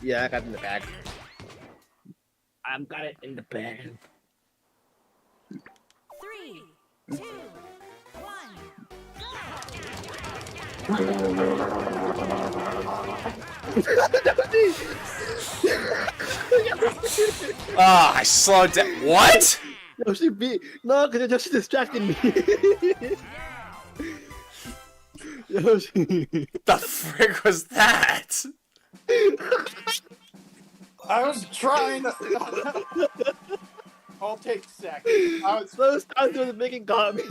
Yeah, I got it in the bag. I've got it in the bag. 3, 2, 1, go! Ah, I slowed down. What? Yoshi beat. No, because Yoshi distracted me. Yoshi. The frick was that? I was trying to. I'll take second. I was. Those times when the making got me.